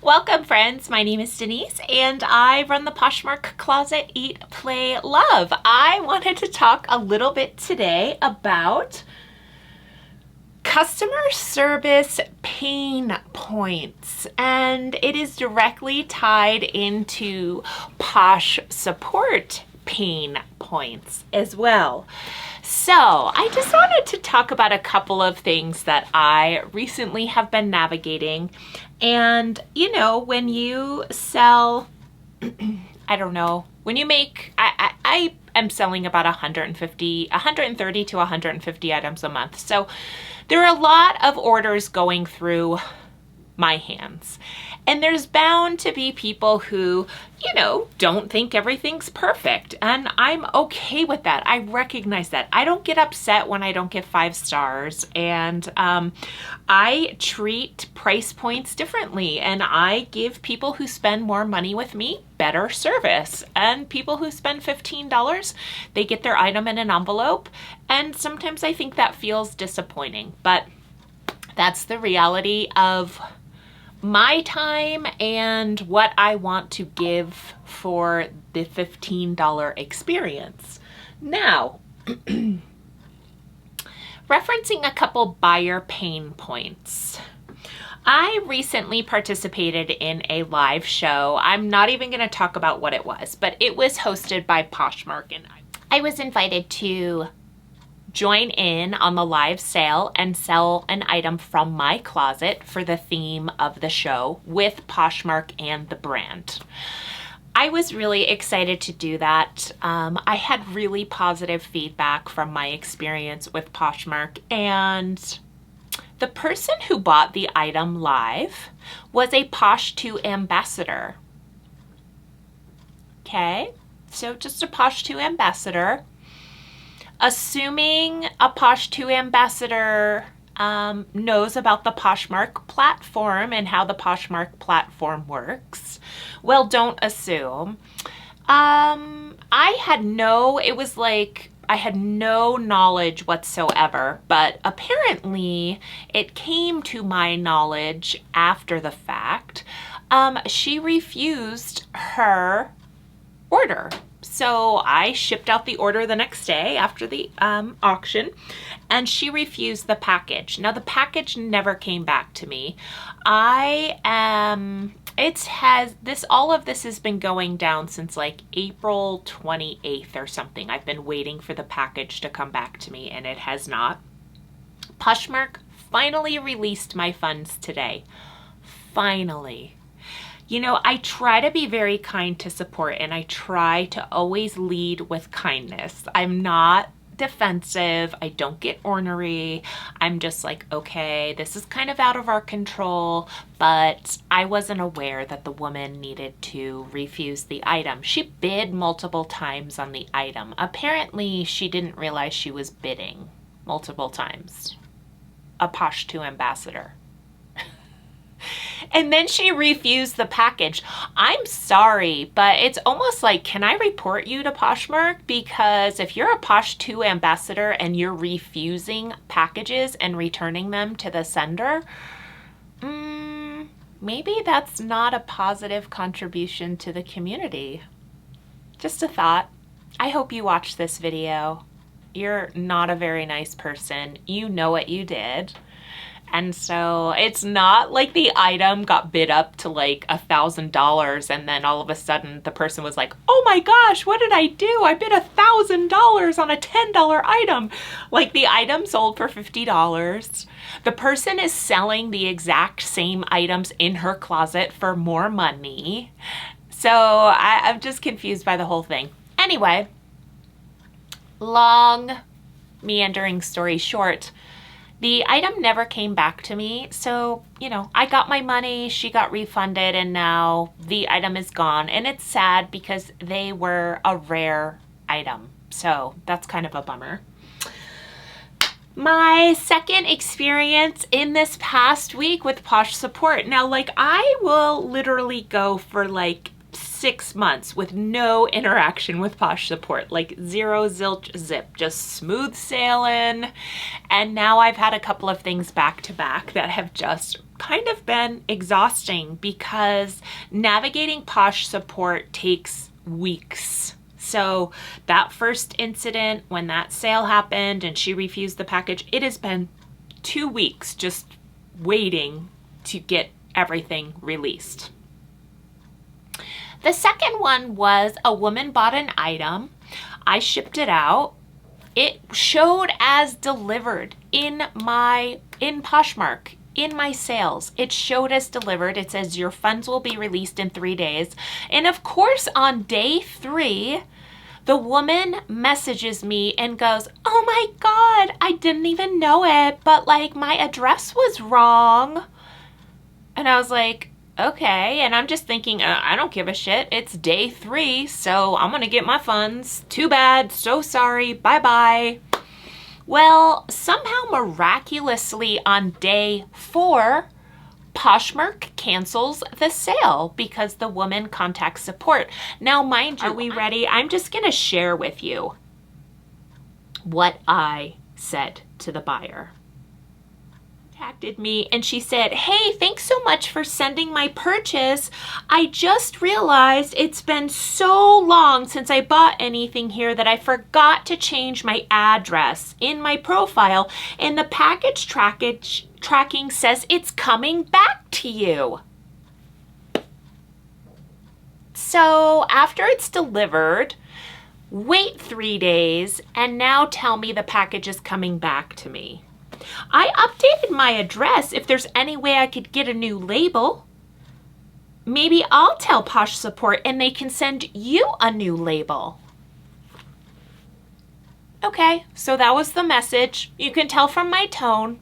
Welcome, friends. My name is Denise, and I run the Poshmark Closet Eat, Play, Love. I wanted to talk a little bit today about customer service pain points, and it is directly tied into Posh support pain points as well. So I just wanted to talk about a couple of things that I recently have been navigating. And you know, when you sell, I don't know, when you make, I am selling about 130 to 150 items a month. So there are a lot of orders going through my hands. And there's bound to be people who, you know, don't think everything's perfect. And I'm okay with that. I recognize that. I don't get upset when I don't get 5 stars. And I treat price points differently. And I give people who spend more money with me better service. And people who spend $15, they get their item in an envelope. And sometimes I think that feels disappointing. But that's the reality of my time and what I want to give for the $15 experience. Now, referencing a couple buyer pain points. I recently participated in a live show. I'm not even going to talk about what it was, but it was hosted by Poshmark, and I was invited to join in on the live sale and sell an item from my closet for the theme of the show with Poshmark and the brand. I was really excited to do that. I had really positive feedback from my experience with Poshmark, and the person who bought the item live was a Posh 2 ambassador. Okay, so just a Posh 2 ambassador. Assuming a Posh 2 ambassador knows about the Poshmark platform and how the Poshmark platform works. Well, don't assume. I had no knowledge whatsoever, but apparently it came to my knowledge after the fact. She refused her order. So I shipped out the order the next day after the auction, and she refused the package. Now the package never came back to me. All of this has been going down since like April 28th or something. I've been waiting for the package to come back to me, and it has not. Poshmark finally released my funds today. Finally. You know, I try to be very kind to support, and I try to always lead with kindness. I'm not defensive. I don't get ornery. I'm just like, okay, this is kind of out of our control, but I wasn't aware that the woman needed to refuse the item. She bid multiple times on the item. Apparently, she didn't realize she was bidding multiple times. A Posh 2 ambassador. And then she refused the package. I'm sorry, but it's almost like, can I report you to Poshmark? Because if you're a Posh 2 ambassador and you're refusing packages and returning them to the sender, maybe that's not a positive contribution to the community. Just a thought. I hope you watch this video. You're not a very nice person. You know what you did. And so it's not like the item got bid up to like $1,000 and then all of a sudden the person was like, oh my gosh, what did I do? I bid $1,000 on a $10 item. Like the item sold for $50. The person is selling the exact same items in her closet for more money. So I'm just confused by the whole thing. Anyway, long meandering story short, the item never came back to me, so, you know, I got my money, she got refunded, and now the item is gone. And it's sad because they were a rare item, so that's kind of a bummer. My second experience in this past week with Posh support. Now, like, I will literally go for like 6 months with no interaction with Posh support, like zero zilch zip, just smooth sailing. And now I've had a couple of things back to back that have just kind of been exhausting because navigating Posh support takes weeks. So that first incident when that sale happened and she refused the package, it has been 2 weeks just waiting to get everything released. The second one was a woman bought an item. I shipped it out. It showed as delivered in Poshmark, in my sales. It showed as delivered. It says your funds will be released in 3 days. And of course, on day 3, the woman messages me and goes, "Oh my God, I didn't even know it, but like my address was wrong." And I was like, okay. And I'm just thinking, I don't give a shit. It's day 3, so I'm gonna get my funds. Too bad, so sorry, bye-bye. Well, somehow miraculously on day 4, Poshmark cancels the sale because the woman contacts support. Now, mind you, are we ready? I'm just gonna share with you what I said to the buyer. Contacted me and she said, "Hey, thanks so much for sending my purchase. I just realized it's been so long since I bought anything here that I forgot to change my address in my profile, and the package tracking says it's coming back to you." So after it's delivered, wait 3 days and now tell me the package is coming back to me. I updated my address. If there's any way I could get a new label, maybe I'll tell Posh support and they can send you a new label. Okay, so that was the message. You can tell from my tone,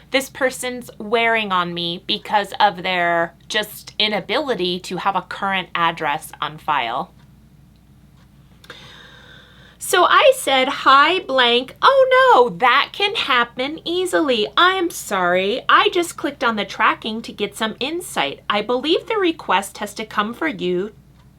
this person's wearing on me because of their just inability to have a current address on file. So I said, "Hi blank, oh no, that can happen easily. I am sorry, I just clicked on the tracking to get some insight. I believe the request has to come for you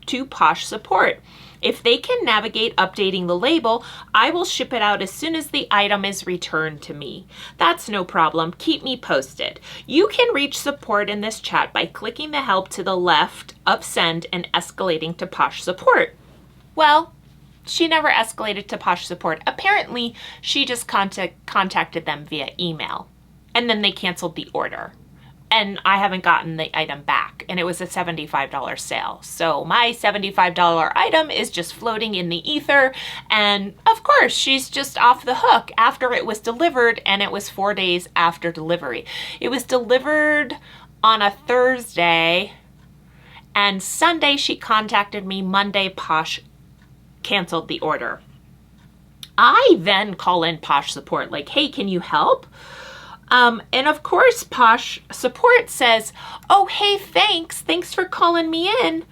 to Posh support. If they can navigate updating the label, I will ship it out as soon as the item is returned to me. That's no problem, keep me posted. You can reach support in this chat by clicking the help to the left of send and escalating to Posh support." Well, she never escalated to Posh support. Apparently, she just contacted them via email, and then they canceled the order. And I haven't gotten the item back, and it was a $75 sale. So my $75 item is just floating in the ether, and of course, she's just off the hook after it was delivered, and it was 4 days after delivery. It was delivered on a Thursday, and Sunday she contacted me. Monday, Posh canceled the order. I then call in Posh support like, "Hey, can you help?" And of course, Posh support says, "Oh, hey, thanks for calling me in.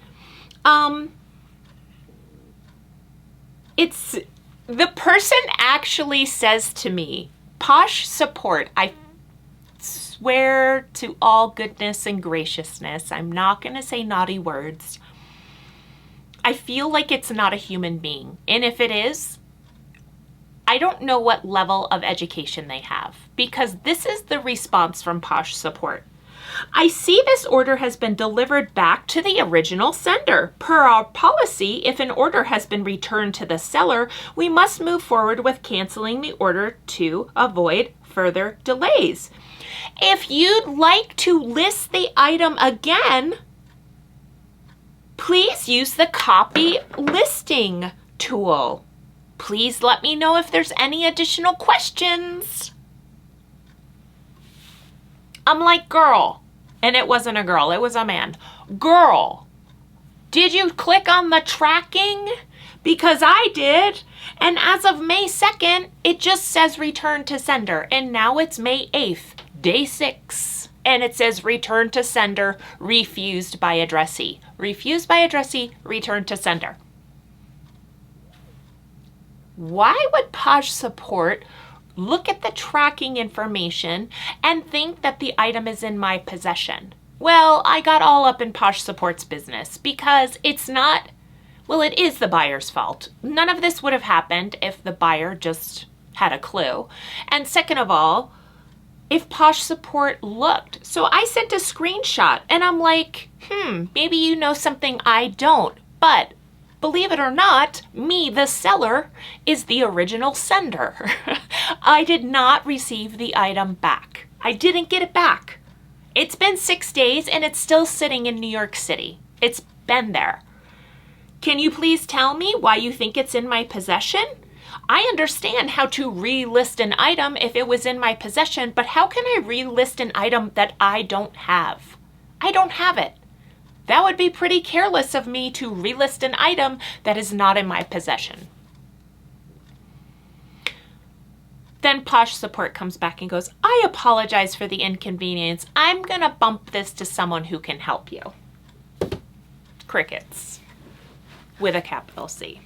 It's the person actually says to me, Posh support, I swear to all goodness and graciousness, I'm not going to say naughty words. I feel like it's not a human being. And if it is, I don't know what level of education they have, because this is the response from Posh support. I see this order has been delivered back to the original sender. Per our policy, if an order has been returned to the seller, we must move forward with canceling the order to avoid further delays. If you'd like to list the item again, please use the copy listing tool. Please let me know if there's any additional questions." I'm like, "Girl," and it wasn't a girl, it was a man. "Girl, did you click on the tracking? Because I did. And as of May 2nd, it just says return to sender. And now it's May 8th, day 6. And it says return to sender, refused by addressee. Refused by addressee, return to sender." Why would Posh support look at the tracking information and think that the item is in my possession? Well, I got all up in Posh Support's business because it's not, well, it is the buyer's fault. None of this would have happened if the buyer just had a clue. And second of all, if Posh Support looked. So I sent a screenshot and I'm like, maybe you know something I don't. But believe it or not, me, the seller, is the original sender. I did not receive the item back. I didn't get it back. It's been 6 days and it's still sitting in New York City. It's been there. Can you please tell me why you think it's in my possession? I understand how to relist an item if it was in my possession, but how can I relist an item that I don't have? I don't have it. That would be pretty careless of me to relist an item that is not in my possession. Then Posh Support comes back and goes, I apologize for the inconvenience. I'm gonna bump this to someone who can help you. Crickets. With a capital C.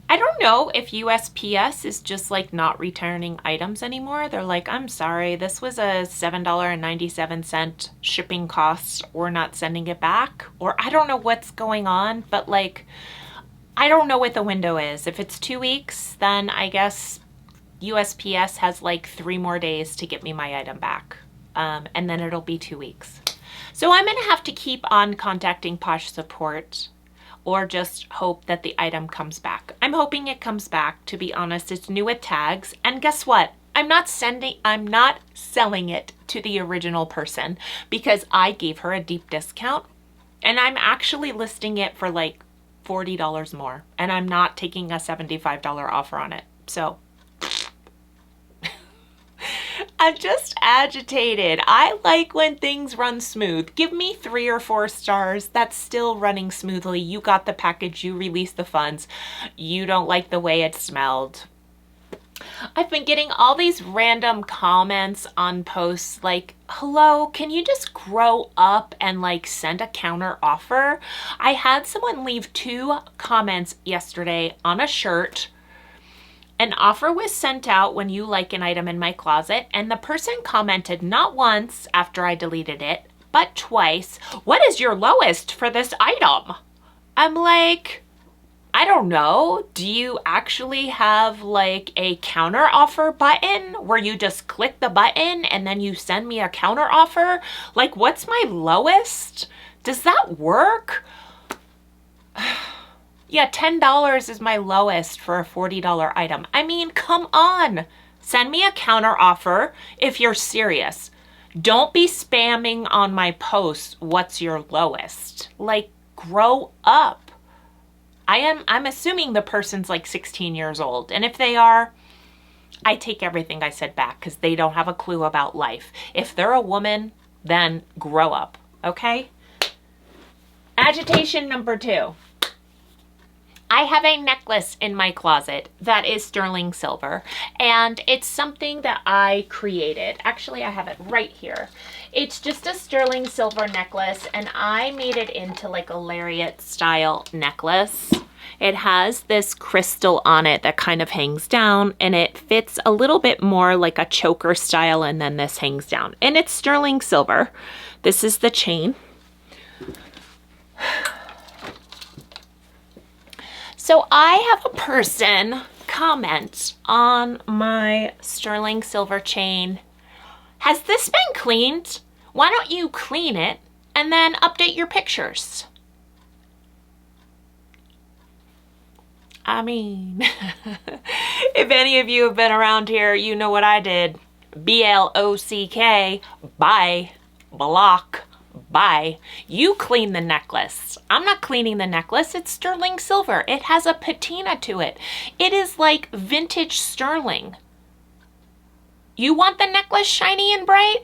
I don't know if USPS is just like not returning items anymore. They're like, I'm sorry, this was a $7.97 shipping cost. We're not sending it back. Or I don't know what's going on, but like, I don't know what the window is. If it's 2 weeks, then I guess USPS has like 3 more days to get me my item back. And then it'll be 2 weeks. So I'm gonna have to keep on contacting Posh Support or just hope that the item comes back. I'm hoping it comes back. To be honest, it's new with tags. And guess what? I'm not selling it to the original person because I gave her a deep discount and I'm actually listing it for like $40 more and I'm not taking a $75 offer on it. So I'm just agitated. I like when things run smooth. Give me 3 or 4 stars. That's still running smoothly. You got the package, you released the funds. You don't like the way it smelled. I've been getting all these random comments on posts like, hello, can you just grow up and like send a counter offer? I had someone leave 2 comments yesterday on a shirt. An offer was sent out when you like an item in my closet, and the person commented not once after I deleted it, but twice, what is your lowest for this item? I'm like, I don't know. Do you actually have like a counter offer button where you just click the button and then you send me a counter offer? Like, what's my lowest? Does that work? Yeah, $10 is my lowest for a $40 item. I mean, come on. Send me a counter offer if you're serious. Don't be spamming on my posts, what's your lowest? Like, grow up. I'm assuming the person's like 16 years old. And if they are, I take everything I said back because they don't have a clue about life. If they're a woman, then grow up, okay? Agitation number 2. I have a necklace in my closet that is sterling silver, and it's something that I created. Actually, I have it right here. It's just a sterling silver necklace, and I made it into like a lariat style necklace. It has this crystal on it that kind of hangs down, and it fits a little bit more like a choker style, and then this hangs down. And it's sterling silver. This is the chain. So I have a person comment on my sterling silver chain. Has this been cleaned? Why don't you clean it and then update your pictures? I mean, if any of you have been around here, you know what I did. BLOCK, bye, block. Bye. You clean the necklace. I'm not cleaning the necklace. It's sterling silver. It has a patina to it. It is like vintage sterling. You want the necklace shiny and bright?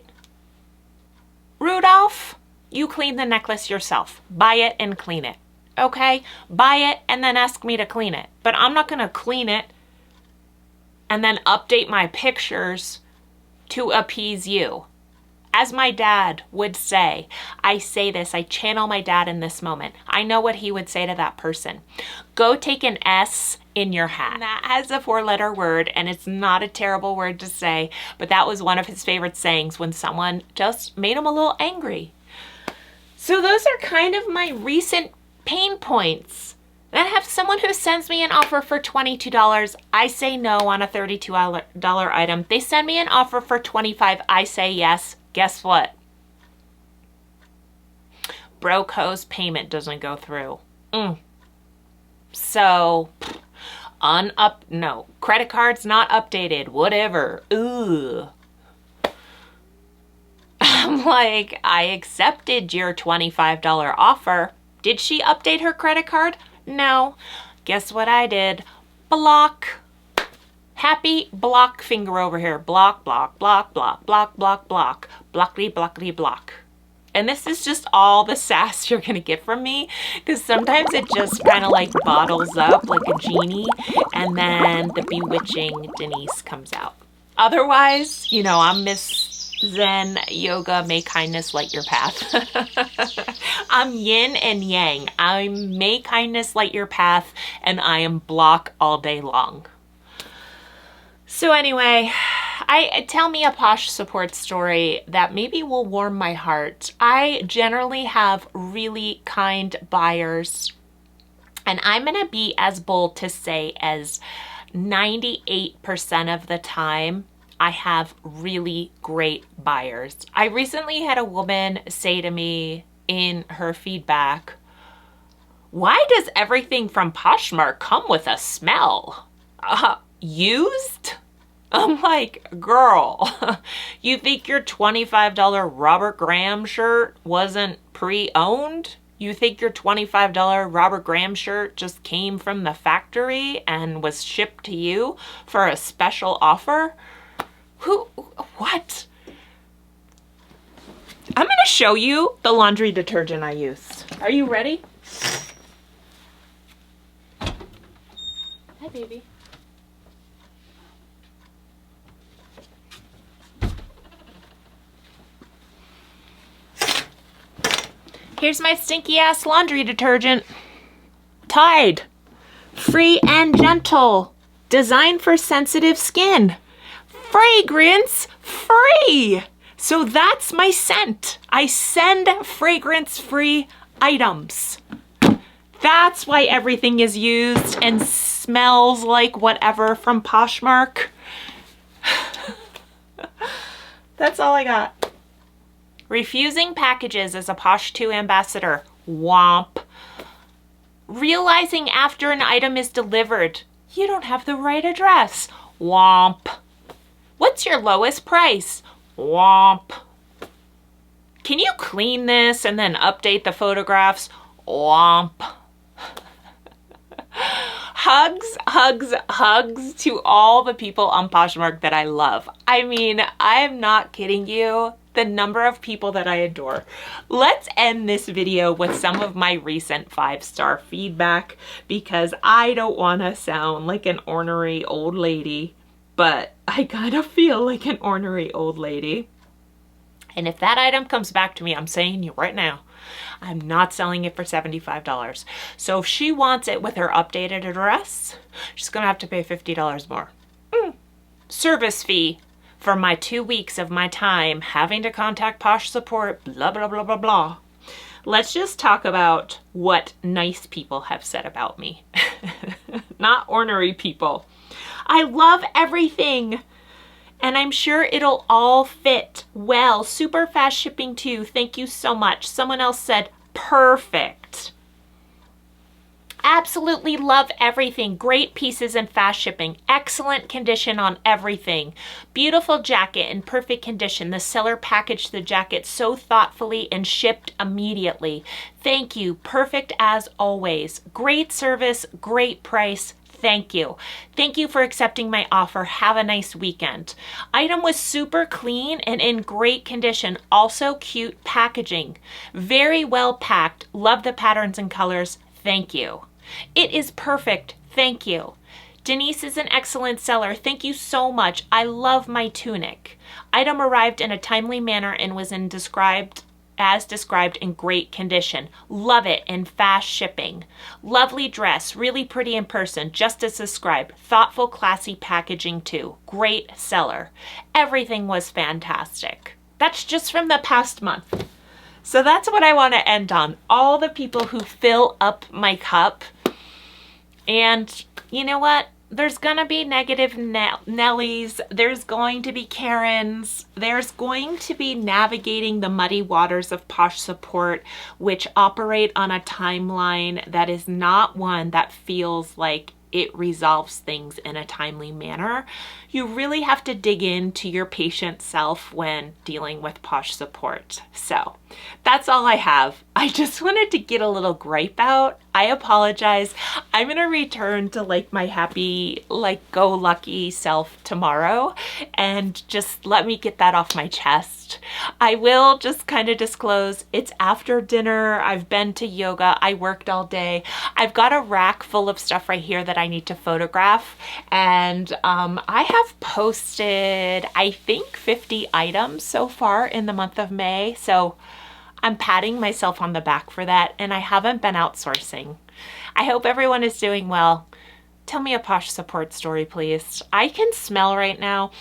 Rudolph, you clean the necklace yourself. Buy it and clean it. Okay? Buy it and then ask me to clean it. But I'm not going to clean it and then update my pictures to appease you. As my dad would say, I say this, I channel my dad in this moment. I know what he would say to that person. Go take an S in your hat. And that has a 4-letter word, and it's not a terrible word to say, but that was one of his favorite sayings when someone just made him a little angry. So those are kind of my recent pain points. Then I have someone who sends me an offer for $22. I say no on a $32 item. They send me an offer for $25. I say yes. Guess what? Broke hose payment doesn't go through. So, no, credit card's not updated, whatever. Ugh. I'm like, I accepted your $25 offer. Did she update her credit card? No. Guess what I did? Block. Happy block finger over here. Block, block, block, block, block, block, block. Blockity, blockity, block. And this is just all the sass you're going to get from me, because sometimes it just kind of like bottles up like a genie, and then the bewitching Denise comes out. Otherwise, you know, I'm Miss Zen Yoga, may kindness light your path. I'm yin and yang. I'm may kindness light your path, and I am block all day long. So anyway, tell me a Posh support story that maybe will warm my heart. I generally have really kind buyers, and I'm going to be as bold to say as 98% of the time, I have really great buyers. I recently had a woman say to me in her feedback, "Why does everything from Poshmark come with a smell? Used?" I'm like, girl, you think your $25 Robert Graham shirt wasn't pre-owned? You think your $25 Robert Graham shirt just came from the factory and was shipped to you for a special offer? What? I'm gonna show you the laundry detergent I used. Are you ready? Hi, baby. Here's my stinky ass laundry detergent. Tide. Free and gentle. Designed for sensitive skin. Fragrance free. So that's my scent. I send fragrance-free items. That's why everything is used and smells like whatever from Poshmark. That's all I got. Refusing packages as a Posh 2 ambassador. Womp. Realizing after an item is delivered, you don't have the right address. Womp. What's your lowest price? Womp. Can you clean this and then update the photographs? Womp. Hugs, hugs, hugs to all the people on Poshmark that I love. I mean, I'm not kidding you. The number of people that I adore. Let's end this video with some of my recent 5-star feedback, because I don't want to sound like an ornery old lady, but I kind of feel like an ornery old lady. And if that item comes back to me, I'm saying you right now, I'm not selling it for $75. So if she wants it with her updated address, she's gonna have to pay $50 more. Service fee for my 2 weeks of my time having to contact Posh support, blah, blah, blah, blah, blah. Let's just talk about what nice people have said about me. Not ornery people. I love everything, and I'm sure it'll all fit well. Super fast shipping too. Thank you so much. Someone else said, perfect. Absolutely love everything. Great pieces and fast shipping. Excellent condition on everything. Beautiful jacket in perfect condition. The seller packaged the jacket so thoughtfully and shipped immediately. Thank you. Perfect as always. Great service, great price. Thank you. Thank you for accepting my offer. Have a nice weekend. Item was super clean and in great condition. Also cute packaging. Very well packed. Love the patterns and colors. Thank you. It is perfect. Thank you. Denise is an excellent seller. Thank you so much. I love my tunic. Item arrived in a timely manner and was as described in great condition. Love it in fast shipping. Lovely dress, really pretty in person, just as described. Thoughtful, classy packaging too. Great seller. Everything was fantastic. That's just from the past month. So that's what I want to end on. All the people who fill up my cup. And you know what? There's gonna be negative Nellies, there's going to be Karens, there's going to be navigating the muddy waters of Posh Support, which operate on a timeline that is not one that feels like it resolves things in a timely manner. You really have to dig into your patient self when dealing with Posh Support. So that's all I have. I just wanted to get a little gripe out. I apologize. I'm gonna return to like my happy, like go lucky self tomorrow, and just let me get that off my chest. I will just kind of disclose it's after dinner. I've been to yoga. I worked all day. I've got a rack full of stuff right here that I need to photograph, and I have posted I think 50 items so far in the month of May, so I'm patting myself on the back for that, and I haven't been outsourcing. I hope everyone is doing well. Tell me a Posh Support story, please. I can smell right now.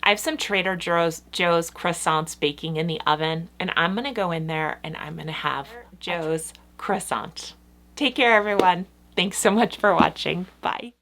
I have some Trader Joe's croissants baking in the oven, and I'm gonna go in there and I'm gonna have Joe's croissant. Take care, everyone. Thanks so much for watching. Bye.